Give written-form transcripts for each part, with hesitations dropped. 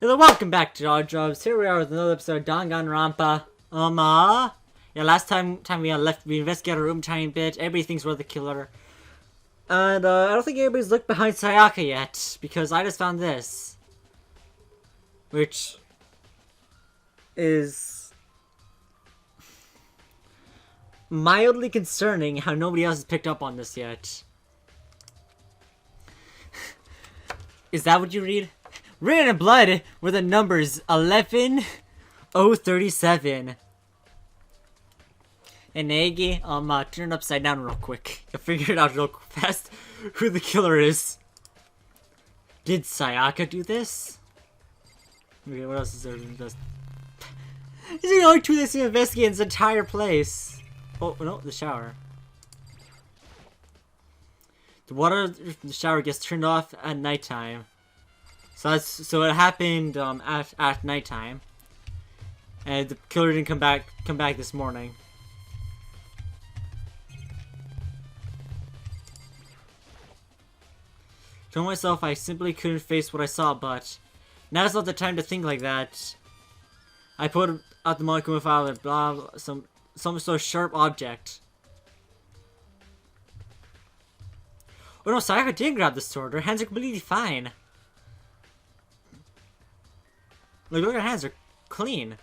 Hello, welcome back to Odd Jobs. Here we are with another episode of Danganronpa. Yeah, last time we investigated a room a tiny bit. Everybody thinks we're the killer. And, I don't think anybody's looked behind Sayaka yet, because I just found this. Which is mildly concerning how nobody else has picked up on this yet. Is that what you read? Written in blood were the numbers 11037. And Nagi, turn it upside down real quick. I figured out real fast who the killer is. Did Sayaka do this? Okay, what else is there? Is the only two that's investigate in this entire place? Oh no, the shower. The water from the shower gets turned off at nighttime. So it happened at nighttime, and the killer didn't come back this morning. Told myself I simply couldn't face what I saw, but now's not the time to think like that. I put out the molecule file and blah, some sort of sharp object. Oh no, Sayaka did grab the sword. Her hands are completely fine. Look at her hands, are clean.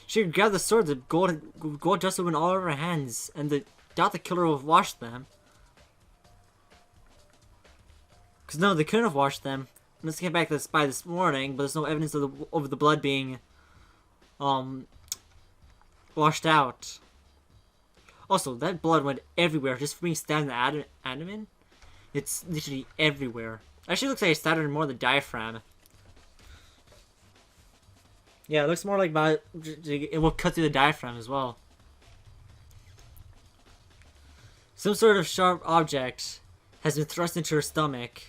She could grab the sword, the gold dust went all over her hands, and the killer would have washed them. Cause no, they couldn't have washed them. Let's get back to the spy this morning, but there's no evidence of the blood being washed out. Also, that blood went everywhere just for being stabbed in the abdomen. It's literally everywhere. Actually, looks like it stabbed her more than the diaphragm. Yeah, it looks more like it will cut through the diaphragm as well. Some sort of sharp object has been thrust into her stomach.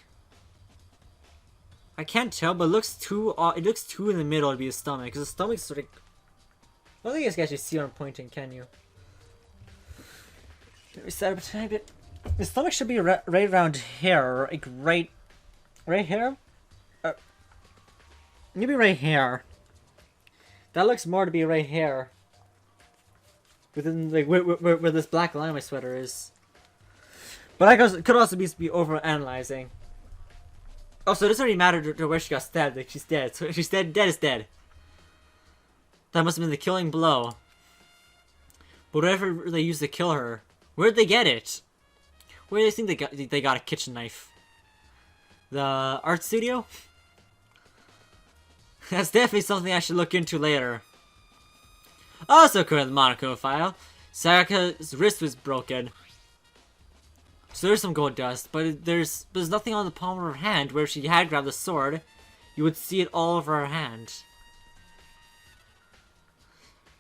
I can't tell, but it looks too in the middle to be the stomach, because the stomach's sort of. I don't think you guys can actually see where I'm pointing, can you? Let me set up a tiny bit. The stomach should be right around here, like right here. Maybe right here. That looks more to be right here. Within, like, where this black line on my sweater is. But I could also be over-analyzing. Also, it doesn't really matter to where she got stabbed. Like, she's dead. So if she's dead is dead. That must have been the killing blow. But whatever they used to kill her, where'd they get it? Where do they think they got a kitchen knife? The art studio? That's definitely something I should look into later. Also, according to the Monaco file, Sayaka's wrist was broken. So there's some gold dust, but there's nothing on the palm of her hand where if she had grabbed the sword, you would see it all over her hand.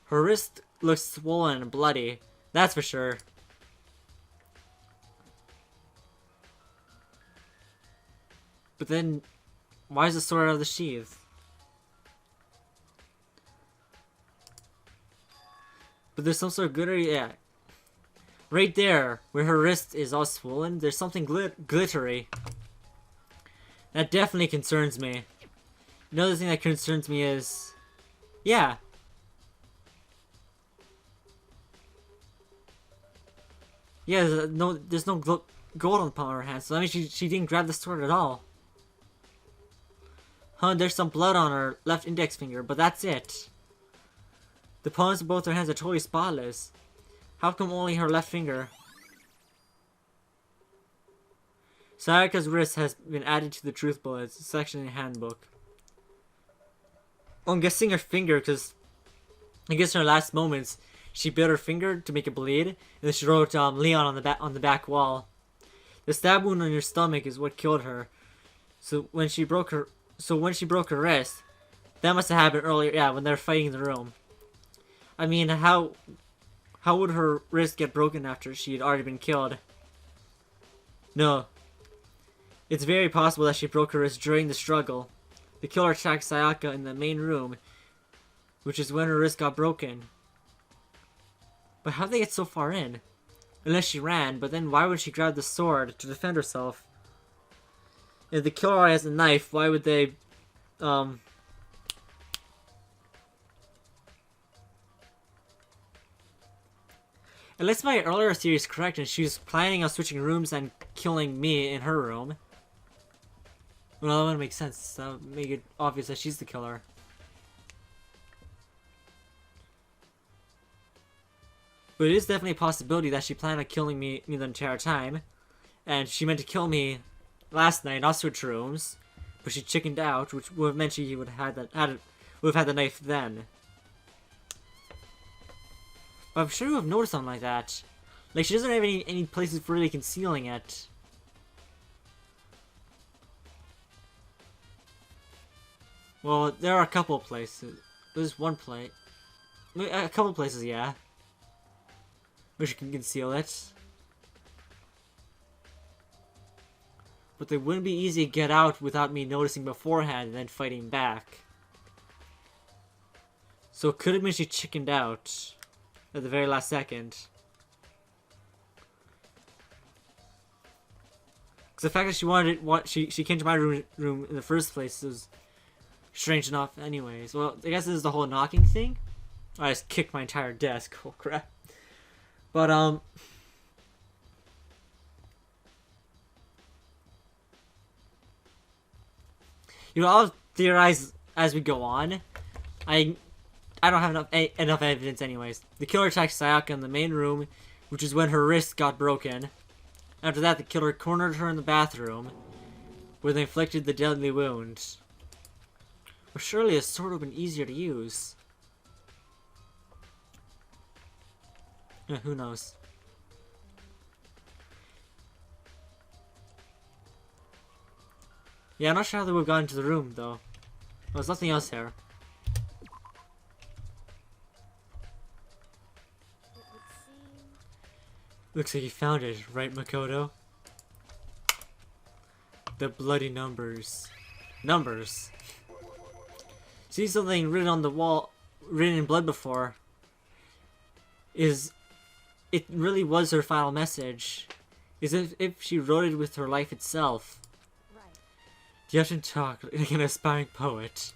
Her wrist looks swollen and bloody, that's for sure. But then, why is the sword out of the sheath? But there's some sort of glittery, yeah. Right there, where her wrist is all swollen, there's something glittery. That definitely concerns me. Another thing that concerns me is, yeah. Yeah, there's no gold on the palm of her hand, so that means she didn't grab the sword at all. Huh, there's some blood on her left index finger, but that's it. The palms of both her hands are totally spotless. How come only her left finger? Sayaka's wrist has been added to the truth bullets section in the handbook. I'm guessing her finger, because I guess in her last moments, she bit her finger to make it bleed, and then she wrote Leon on the back wall. The stab wound on your stomach is what killed her. So when she broke her wrist, that must have happened earlier. Yeah, when they were fighting in the room. I mean, how would her wrist get broken after she had already been killed? No. It's very possible that she broke her wrist during the struggle. The killer attacked Sayaka in the main room, which is when her wrist got broken. But how'd they get so far in? Unless she ran, but then why would she grab the sword to defend herself? If the killer has a knife, why would they, Unless my earlier theory is correct and she's planning on switching rooms and killing me in her room. Well, that wouldn't make sense. That would make it obvious that she's the killer. But it is definitely a possibility that she planned on killing me the entire time. And she meant to kill me last night, not switch rooms. But she chickened out, which would have meant she would have had the knife then. But I'm sure you have noticed something like that. Like, she doesn't have any places for really concealing it. Well, there are a couple of places. There's one place. A couple of places, yeah. Where she can conceal it. But they wouldn't be easy to get out without me noticing beforehand and then fighting back. So it could have been she chickened out at the very last second. Because the fact that she wanted it, she came to my room in the first place was strange enough anyways. Well, I guess this is the whole knocking thing. I just kicked my entire desk. Oh crap. But you know, I'll theorize as we go on. I don't have enough evidence anyways. The killer attacked Sayaka in the main room, which is when her wrist got broken. After that, the killer cornered her in the bathroom, where they inflicted the deadly wound. Well, surely a sword would have been easier to use. Yeah, who knows? Yeah, I'm not sure how they would have gotten into the room, though. There's nothing else here. Looks like you found it, right, Makoto? The bloody numbers. Numbers? See something written on the wall, written in blood before. It really was her final message. Is if she wrote it with her life itself. Right. You have to talk like an aspiring poet.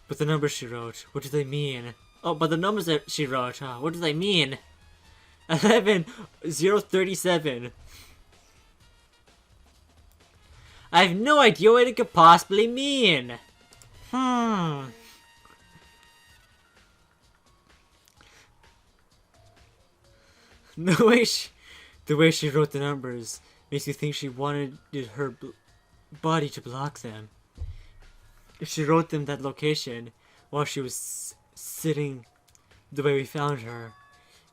But the numbers she wrote, what do they mean? Oh, but the numbers that she wrote, what do they mean? 11-037. I have no idea what it could possibly mean. The way she wrote the numbers makes me think she wanted her body to block them. If she wrote them that location while she was sitting the way we found her,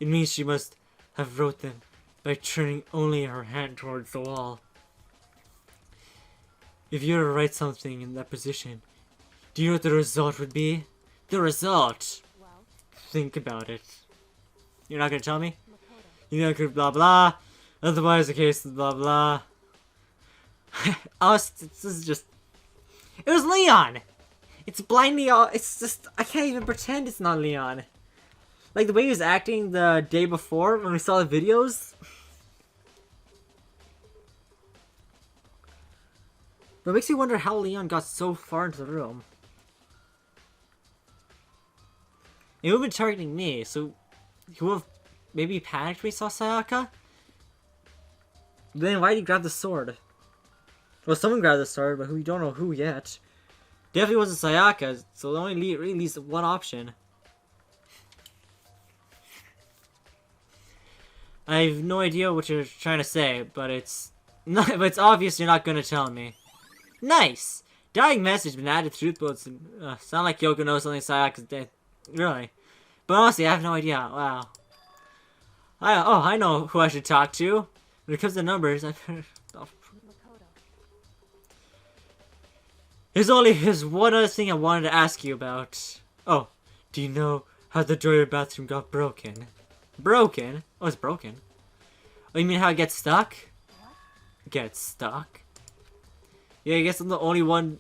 it means she must have wrote them by turning only her hand towards the wall. If you were to write something in that position, do you know what the result would be? The result! Well, think about it. You're not gonna tell me? You know, could blah blah. Otherwise, the case blah blah. This is just. It was Leon! It's blindly all. It's just. I can't even pretend it's not Leon. Like the way he was acting the day before when we saw the videos. But it makes me wonder how Leon got so far into the room. He would have been targeting me, so he would have maybe panicked when he saw Sayaka? Then why did he grab the sword? Well, someone grabbed the sword, but we don't know who yet. Definitely wasn't Sayaka, so it only really leaves one option. I have no idea what you're trying to say, but it's not. But it's obvious you're not gonna tell me. Nice. Dying message been added to truth bullets. Sound like Yoko knows something Sayaka's dead. Really? But honestly, I have no idea. Wow. I know who I should talk to. When it comes to numbers, There's one other thing I wanted to ask you about. Oh, do you know how the door of your bathroom got broken? Broken? Oh, it's broken. Oh, you mean how it gets stuck? Gets stuck? Yeah, I guess I'm the only one.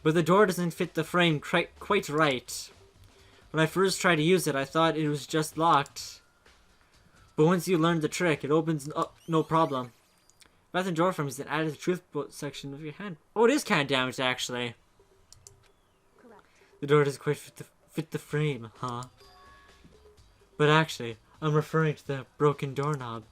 But the door doesn't fit the frame quite right. When I first tried to use it, I thought it was just locked. But once you learn the trick, it opens up no problem. Bathroom door frame is then added to the truth book section of your hand. Oh, it is kind of damaged, actually. Correct. The door doesn't quite fit the frame, huh? But actually, I'm referring to the broken doorknob.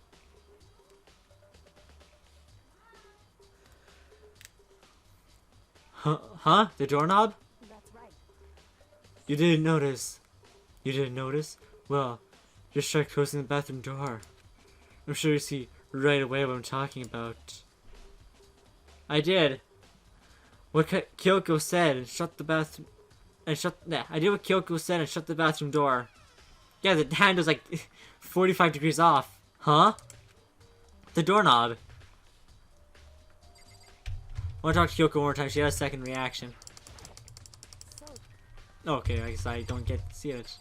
Huh? The doorknob? That's right. You didn't notice. You didn't notice? Well, just try closing the bathroom door. I'm sure you see right away what I'm talking about. I did. What Kyoko said and shut the bathroom. I did what Kyoko said and shut the bathroom door. Yeah, the hand was like 45 degrees off. Huh? The doorknob. I want to talk to Kyoko one more time. She has a second reaction. So, Okay, I guess I don't get to see it.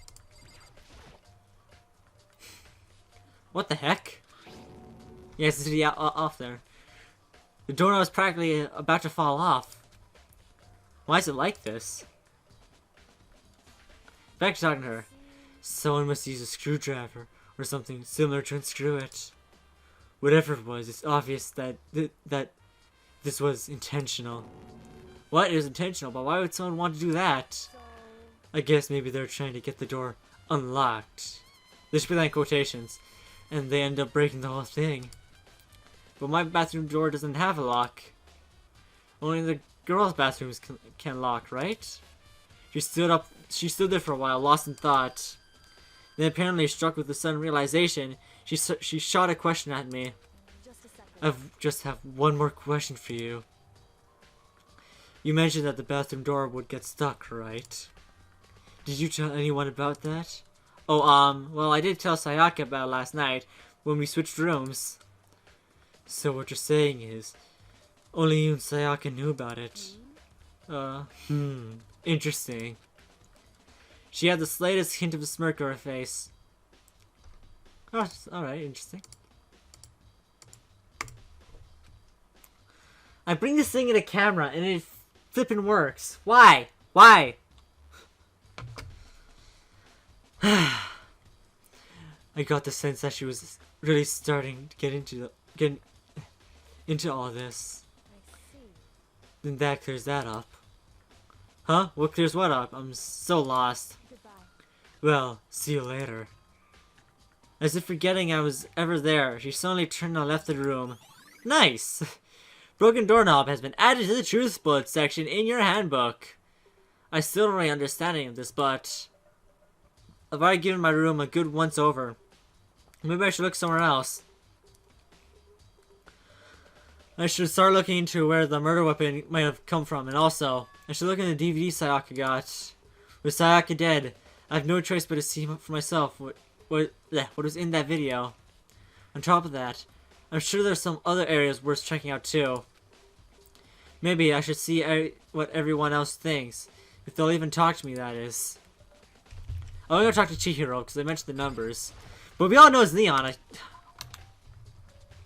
What the heck? Yes, it's the off there. The doorknob is practically about to fall off. Why is it like this? Back to talking to her. Someone must use a screwdriver or something similar to unscrew it. Whatever it was, it's obvious that this was intentional. What is intentional? But why would someone want to do that? so I guess maybe they're trying to get the door unlocked. This should be like quotations. And they end up breaking the whole thing. But my bathroom door doesn't have a lock. Only the girls' bathrooms can lock, right? She stood there for a while, lost in thought. Then apparently struck with a sudden realization, she shot a question at me. just a second. I just have one more question for you. You mentioned that the bathroom door would get stuck, right? Did you tell anyone about that? Oh, well, I did tell Sayaka about it last night when we switched rooms. So what you're saying is, only you and Sayaka knew about it. Interesting. She had the slightest hint of a smirk on her face. Oh, alright, interesting. I bring this thing in a camera and it flippin' works. Why? Why? I got the sense that she was really starting to get into all this. I see. Then that clears that up. Huh? What clears what up? I'm so lost. Goodbye. Well, see you later. As if forgetting I was ever there, she suddenly turned and left the room. Nice! Broken doorknob has been added to the truth book section in your handbook. I still don't really understand any of this, but I've already given my room a good once over. Maybe I should look somewhere else. I should start looking into where the murder weapon might have come from, and also, I should look in the DVD Sayaka got. With Sayaka dead, I have no choice but to see for myself what was in that video. On top of that, I'm sure there's some other areas worth checking out too. Maybe I should see what everyone else thinks. If they'll even talk to me, that is. I'm gonna talk to Chihiro, because I mentioned the numbers. But we all know it's Neon. It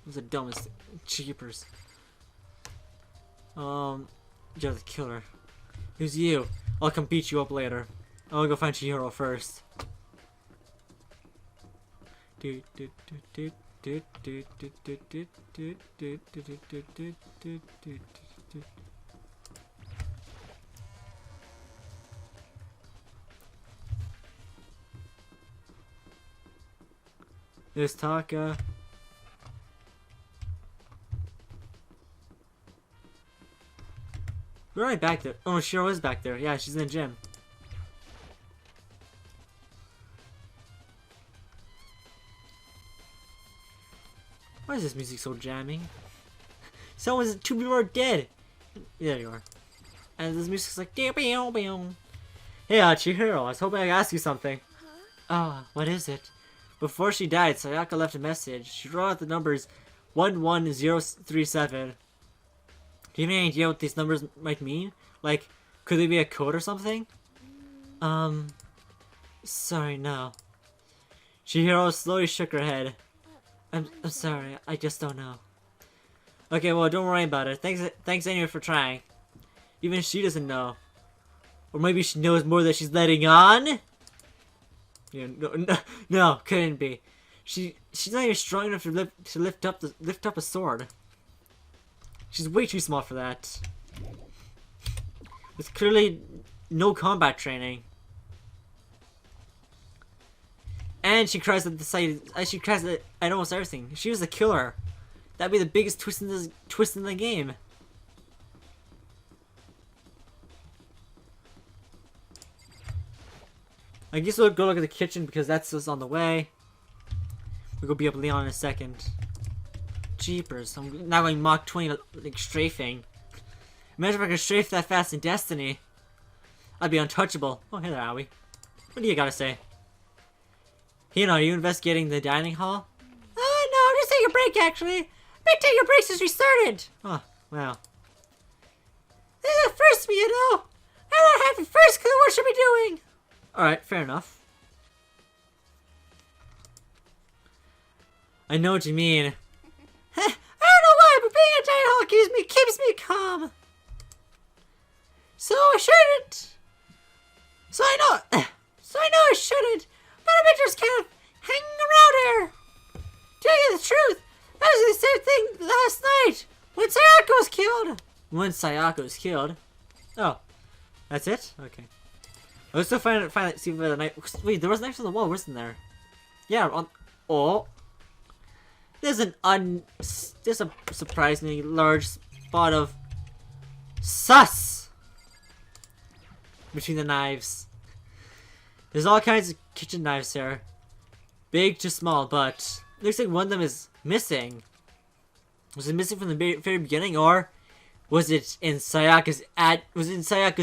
was the dumbest. Cheapers. You're the killer. Who's you? I'll come beat you up later. I wanna go find Chihiro first. There's Taka. We're right back there. Oh, Shiro is back there. Yeah, she's in the gym. Why is this music so jamming? Two people are dead. There you are. And this music's like. Hey, Chihiro, I was hoping I could ask you something. Ah, what is it? Before she died, Sayaka left a message. She wrote out the numbers 11037. Do you have any idea what these numbers might mean? Like, could they be a code or something? Sorry, no. Chihiro slowly shook her head. I'm sorry, I just don't know. Okay, well, don't worry about it. Thanks anyway for trying. Even she doesn't know. Or maybe she knows more than she's letting on? Yeah, no, couldn't be. She's not even strong enough to lift up a sword. She's way too small for that. With clearly no combat training. And she cries at the sight. She cries at almost everything. She was a killer. That'd be the biggest twist in the game. I guess we'll go look at the kitchen because that's just on the way. We'll go beat up Leon in a second. Jeepers! I'm now going Mach 20 like strafing. Imagine if I could strafe that fast in Destiny. I'd be untouchable. Oh, hey there, Owie. What do you gotta say? You know, are you investigating the dining hall? No, just take a break, actually. I've been taking a break since we started. Oh, wow. This is the first of me, you know. I don't have the first clue what should be doing. Alright, fair enough. I know what you mean. I don't know why, but being a dining hall keeps me calm. So I shouldn't. So I know I shouldn't. But I've been just kind of hanging around here. Tell you the truth, that was the same thing last night when Sayaka was killed. When Sayaka was killed? Oh, that's it? Okay. Let's still see if the knife. Wait, there was knives on the wall, wasn't there? Yeah, on. Oh. There's there's a surprisingly large spot of sus between the knives. There's all kinds of kitchen knives here. Big to small, but looks like one of them is missing. Was it missing from the very beginning, or was it in Sayaka's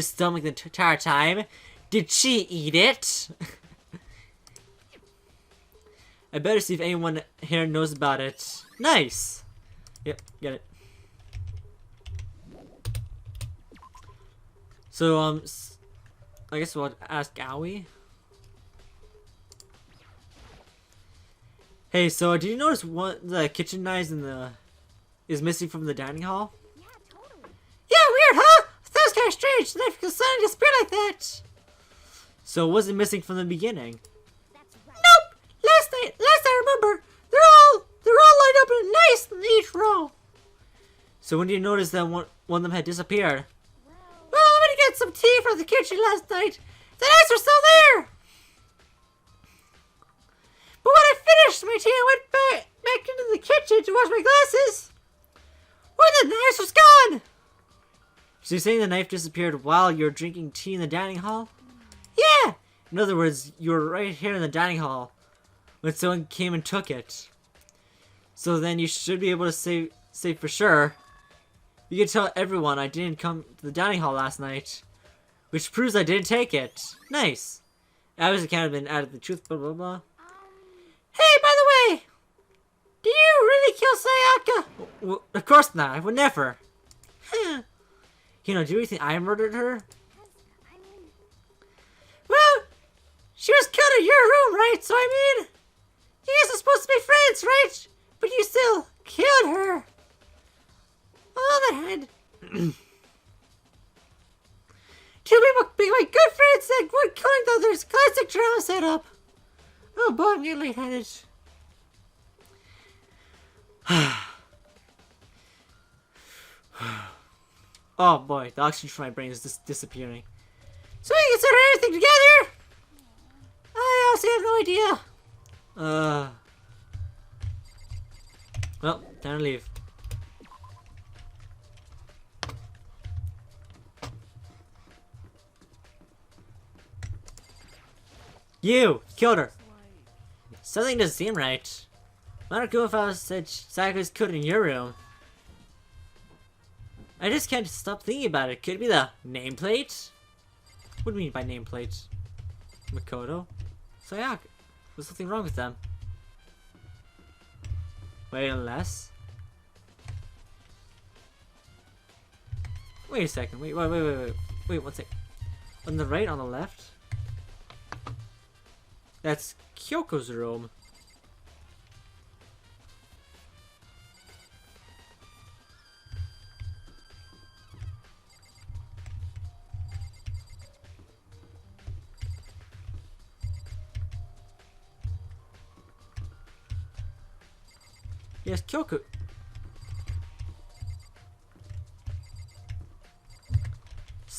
stomach the entire time? Did she eat it? I better see if anyone here knows about it. Nice! Yep, get it. So, I guess we'll ask Owie. Hey, so did you notice what the kitchen knives is missing from the dining hall? Yeah, totally. Yeah, weird, huh? That was kind of strange. The knife could suddenly disappear like that. So, was it missing from the beginning? That's right. Nope. Last I remember, they're all lined up in a nice neat row. So when did you notice that one of them had disappeared? Well, I went to get some tea from the kitchen last night. The knives were still there. But when I finished my tea, I went back into the kitchen to wash my glasses. One of the knives was gone. So you're saying the knife disappeared while you were drinking tea in the dining hall? Yeah. In other words, you were right here in the dining hall when someone came and took it. So then you should be able to say for sure. You can tell everyone I didn't come to the dining hall last night, which proves I didn't take it. Nice. I was kind of been added the truth, blah blah blah. Hey, by the way, did you really kill Sayaka? Well, of course not. I would never. You know, do you really think I murdered her? I mean, Well, she was killed in your room, right? So I mean, you guys are supposed to be friends, right? But you still killed her. On the other hand, two people being my good friends and one killing the others. Classic drama setup. Oh boy, I'm getting lightheaded. Oh boy, the oxygen from my brain is just disappearing. So we consider everything together? I honestly have no idea. Well, time to leave. You killed her. Something doesn't seem right. I don't know if I said Sayaka was killed in your room. I just can't stop thinking about it. Could it be the nameplate? What do you mean by nameplate? Makoto? Sayaka? There's something wrong with them. Wait, unless... Wait a second. Wait, one sec. On the right, on the left? That's Kyoko's room. Yes, Kyoko.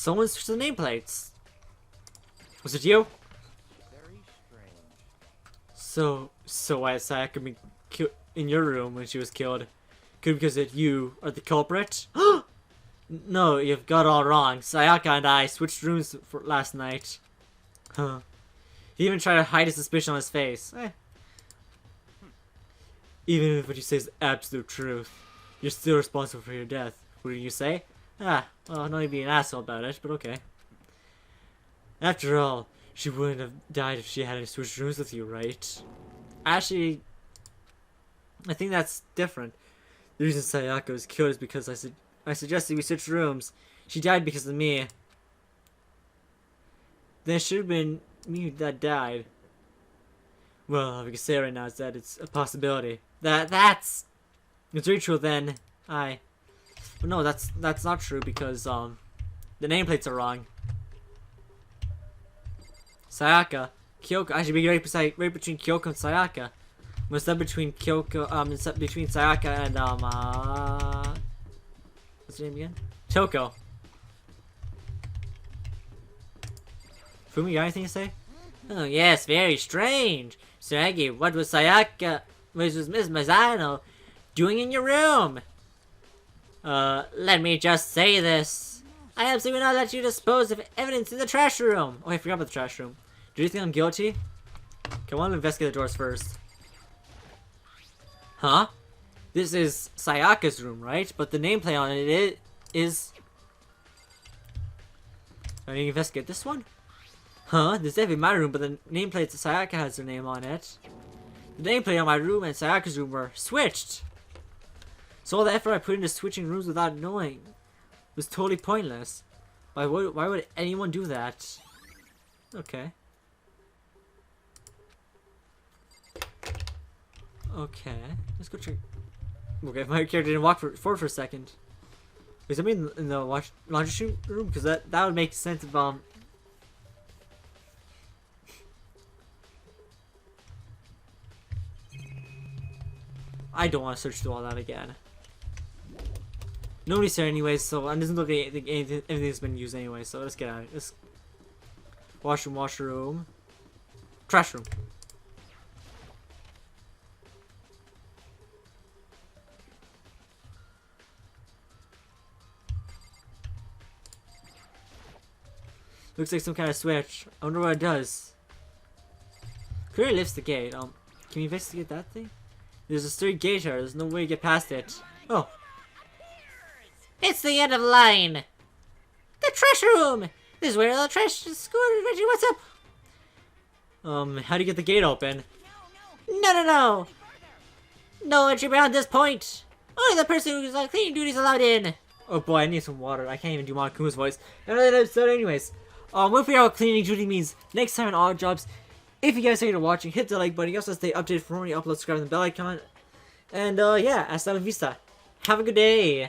Someone switched the nameplates. Was it you? Very strange. So why is Sayaka being killed in your room when she was killed? Could because that you are the culprit? No, you've got it all wrong. Sayaka and I switched rooms for last night. Huh. He even tried to hide his suspicion on his face. Even if what you say is absolute truth, you're still responsible for your death. Wouldn't you say? Well, not even be an asshole about it, but okay. After all, she wouldn't have died if she hadn't switched rooms with you, right? Actually, I think that's different. The reason Sayaka was killed is because I suggested we switch rooms. She died because of me. Then it should have been me that died. Well, all we can say right now is that it's a possibility. That's it's very true. Then but no, that's not true because the nameplates are wrong. Sayaka, Kyoko. I should be right between Kyoko and Sayaka. Instead between Kyoko, instead between Sayaka and what's her name again? Toko. Fumi, you got anything to say? Oh yes, very strange. Saragi, what was Sayaka, was Miss Mazzano doing in your room? Let me just say this. I absolutely will not let you dispose of evidence in the trash room. Oh, I forgot about the trash room. Do you think I'm guilty? Okay, I want to investigate the doors first. Huh? This is Sayaka's room, right? But the nameplate on it is... I need to investigate this one? Huh? This is definitely my room, but the nameplate Sayaka has her name on it. The nameplate on my room and Sayaka's room were switched. So all the effort I put into switching rooms without knowing was totally pointless. Why would anyone do that? Okay. Okay. Let's go check. Okay, my character didn't walk forward for a second. Is that mean in the laundry room? Because that would make sense if I don't want to search through all that again. Nobody's there anyways, so it doesn't look like anything's been used anyway, so let's get out of it. Let's washroom. Trash room. Looks like some kind of switch. I wonder what it does. Clearly lifts the gate. Can we investigate that thing? There's a sturdy gate here. There's no way to get past it. Oh. It's the end of the line. The trash room. This is where the trash is scored. Reggie, what's up? How do you get the gate open? No. No entry beyond this point. Only the person who's on cleaning duty is allowed in. Oh boy, I need some water. I can't even do Monokuma's voice. Another episode anyways. We'll figure out what cleaning duty means next time on Odd Jobs. If you guys are watching, hit the like button. You also stay updated for more new uploads, subscribe, and the bell icon. And yeah, hasta la vista. Have a good day.